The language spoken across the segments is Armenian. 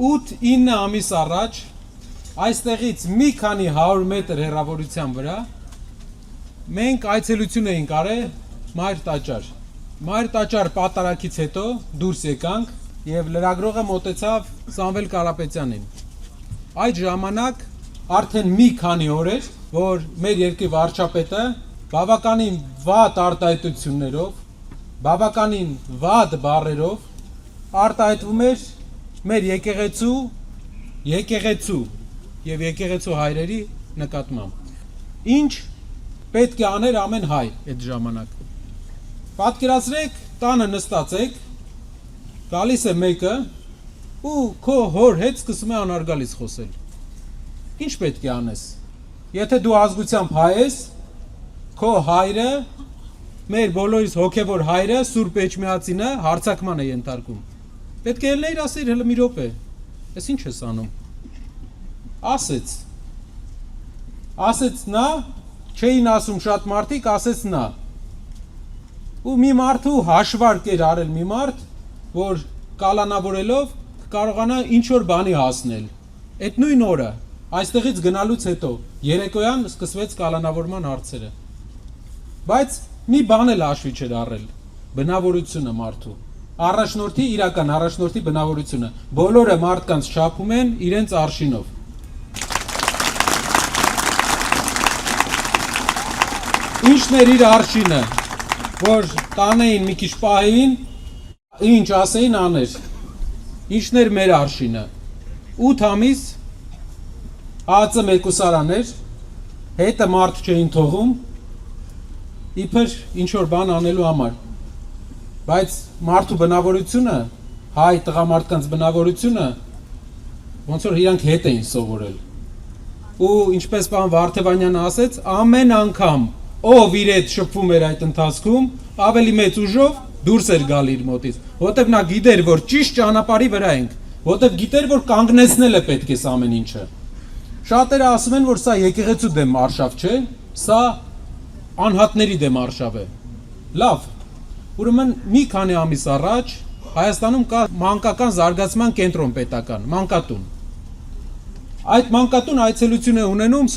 8-9 ամիս առաջ այստեղից մի քանի 100 մետր հեռավորության վրա մենք այցելություն էինք արել Մայր Տաճար։ Մայր Տաճար պատարակից հետո դուրս եկանք եւ լրագրողը մոտեցավ Սամվել Կարապետյանին։ Այդ ժամանակ արդեն մի քանի օր էր, որ մեր երկրի վարչապետը բավականին վատ արտահայտություններով, բավականին վատ բառերով արտահայտվում էր մեր եկեղեցու եւ եկեղեցու հայրերի նկատմամբ։ Ինչ պետք է աներ ամեն հայ այդ ժամանակ։ Պատկերացրեք, տանը նստած եք, գալիս է մեկը ու քո հոր հետ սկսում է անարգալից խոսել։ Ինչ պետք է անես։ Եթե դու ազգությամբ հայ ես, քո հայրը, մեր բոլորիս հոգևոր հայրը, Սուրբ Էջմիածինը հարձակման է ենթարկում։ Պետք է ելնեիր ասեիր հələ մի րոպե։ Էս ինչ ես անում։ Ասեց նա, չէին ասում շատ մարդիկ, ասեց նա։ Ու մի մարդու հաշվարկ էր արել մի մարդ, որ կալանավորելով կարողանա ինչ որ բանի հասնել։ Այդ նույն օրը, այստեղից գնալուց հետո, երեկոյան սկսվեց կալանավորման հարցերը։ Բայց մի բան էլ հաշվի չէր առել, բնավորությունը մարդու։ Առաջնորդի, իրական առաջնորդի բնավորությունը։ Բոլորը մարդկանց չափում են իրենց արշինով։ Ինչն էր իր արշինը, որ տանեին մի քիչ պահեին, ինչ ասեին աներ։ Ինչն էր մեր արշինը։ 8 ամիս ԱԾ մեկուսարան էր, հետը մարդ չէին թողում, իբր ինչ որ բան անելու համար։ Բայց մարդու բնավորությունը, հայ տղամարդկանց բնավորությունը ոնց որ իրանք հետ էին սովորել։ Ու ինչպես պարոն Վարդևանյանը ասեց, ամեն անգամ ով իր հետ շփվում էր այդ ընթացքում, ավելի մեծ ուժով դուրս էր գալ իր մոտից, որտեվ նա գիտեր, որ ճիշտ ճանապարհի վրա ենք, որտեվ գիտեր, որ կանգնեցնել է պետք է ամեն ինչը։ Շատերը ասում են, որ սա եկեղեցու դեմ արշավ չէ, սա անհատների դեմ արշավ է։ Լավ, ուրեմն մի քանի ամիս առաջ Հայաստանում կա մանկական զարգացման կենտրոն պետական, մանկատուն։ Այդ մանկատուն այցելություն է ունենում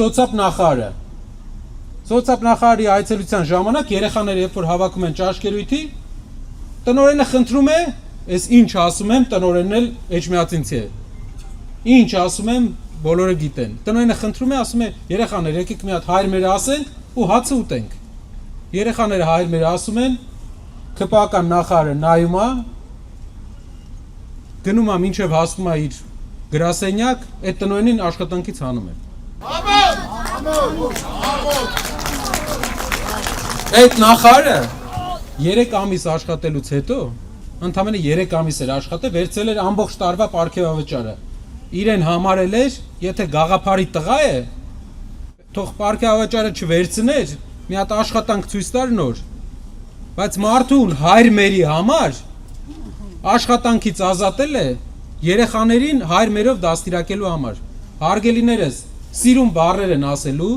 սոցիալ նախարարի այցելության ժամանակ երեխաները երբ որ հավաքում են ճաշկերույթի, տնօրենը խնդրում է, ես ինչ ասում եմ, տնօրենն էլ էջմիածինցի է։ Ինչ ասում եմ, բոլորը գիտեն։ Տնօրենը խնդրում է, ասում է, երեխաներ, եկեք մի հատ հայր մեր ասենք ու հացը ուտենք։ Երեխաները հայր մեր ասում են, ԿՊԱ-ական նախարարը նայում է, գնում է մինչև հասնում է իր գրասենյակ, այդ տնօրենին աշխատանքից հանում է։ Այդ նախարարը 3 ամիս աշխատելուց հետո, ընդամենը 3 ամիս էր աշխատել, վերցրել էր ամբողջ տարվա պարգևավճարը։ Իրեն համարել էր, եթե գաղափարի տղա է, թող պարգևավճարը չվերցներ, մի հատ աշխատանք ցույց տար նոր։ Բայց մարդուն հայր մերի համար աշխատանքից ազատել է երեխաներին հայր մերով դաստիարակելու համար։ Հարգելիներս, սիրուն բառեր են ասելու,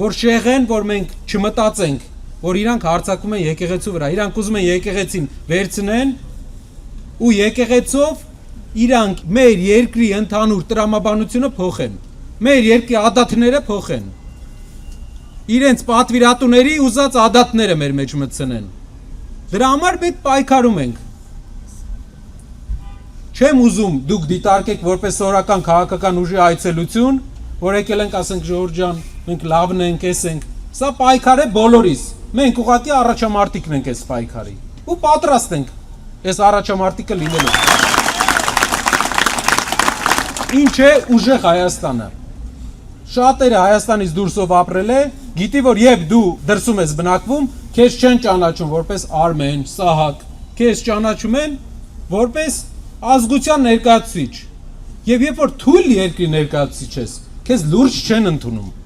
որ շեղեն, որ մենք չմտածենք, որ իրանք հարձակվում են եկեղեցու վրա, իրանք ուզում են եկեղեցին վերցնեն ու եկեղեցով իրանք մեր երկրի ընդհանուր տրամաբանությունը փոխեն, մեր երկրի ադատները փոխեն, իրենց պատվիրատուների ուզած ադատները մեր մեջ մտցնեն։ Դրա համար մենք պայքարում ենք։ Չեմ ուզում դուք դիտարկեք որպես սովորական քաղաքական ուժի այցելություն, որ եկել ենք ասենք Ժորժ ջան, մենք լավն ենք, էս ենք։ Սա պայքար է բոլորիս։ Մենք ուղղակի առաջամարտիկն ենք այս պայքարի։ Ու պատրաստ ենք այս առաջամարտիկը լինելու։ Ինչ է ուժեղ Հայաստանը։ Շատերը Հայաստանից դուրսով ապրել է, գիտի որ եւ դու դրսում ես բնակվում, քեզ չեն ճանաչում որպես Արմեն, Սահակ, քեզ ճանաչում են որպես ազգության ներկայացուցիչ։ Եվ երբ որ թույլ երկրի ներկայացուցիչ ես, քեզ լուրջ չեն ընդունում։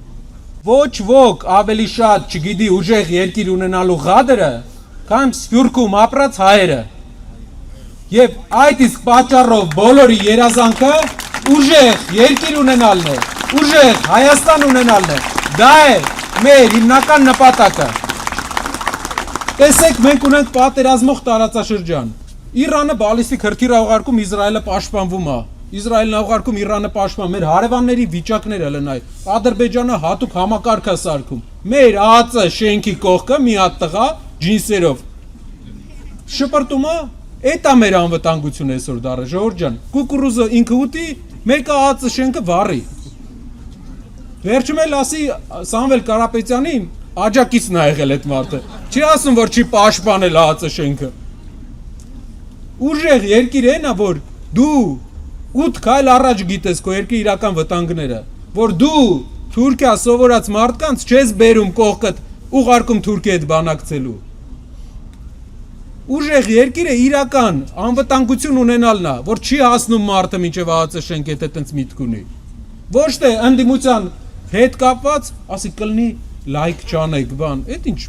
Ոչ ոք ավելի շատ չգիտի ուժեղ երկիր ունենալու ղադրը, քան Սփյուռքում ապրած հայերը։ Եվ այդ իսկ պատճառով բոլորի երազանքը ուժեղ երկիր ունենալն է, ուժեղ Հայաստան ունենալն է։ Դա է մեր հիմնական նպատակը։ Տեսեք, մենք ունենք պատերազմող տարածաշրջան։ Իրանը բալիստիկ հրթիռ է ուղարկում, Իսրայելը պաշտպանվում է։ Իսրայելն ուղարկում Իրանը պաշտպան, մեր հարևանների վիճակները լնայ։ Ադրբեջանը հատուկ համակարգ է սարքում։ Մեր ԱԱԾ շենքի կողքը մի հատ տղա ջինսերով շպրտում է, էդ է մեր անվտանգությունը այսօր դարը, ժողովուրդ ջան։ Կուկուռուզը ինքը ուտի, մեկը ԱԱԾ շենքը վառի։ Վերջում էլ ասի Սամվել Կարապետյանի աջակիցն է եղել այդ մարդը։ Չի ասում, որ չի պաշտպանել ԱԱԾ շենքը։ Ուժեղ երկիր է նա, որ դու 8 քայլ առաջ գիտես քո երկրի իրական վտանգները, որ դու Թուրքիա սովորած մարդկանց չես բերում կողքդ ուղարկում Թուրքիա հետ բանակցելու։ Ուժեղ երկիրը իրական անվտանգություն ունենալն է, որ չի հասնում մարդը մինչև ԱԱԾ շենք հետ այտենց միտք ունի։ Ոչ թե ընդդիմության հետ կապված, ասի կլնի լայք չանեք, բան, այդ ինչ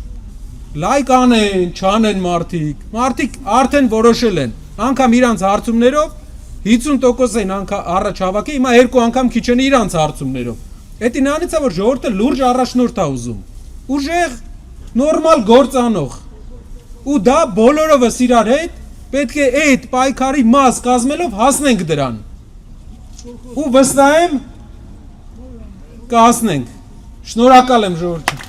լայք անեն, չանեն մարդիկ արդեն որոշել են, անգամ իրանց հարցումներով 50% են առաջ հավաքի, հիմա 2 անգամ քիչ են իրանց հարցումներով։ Էդ ինանից է, որ ժողովուրդը լուրջ առաջնորդ է ուզում, ուժեղ, նորմալ գործանող, ու դա բոլորովս իրար հետ պետք է այդ պայքարի մաս կազմելով հասնենք դրան, ու վստահ եմ կհասնենք, շնորհակալ եմ ժողովուրդ։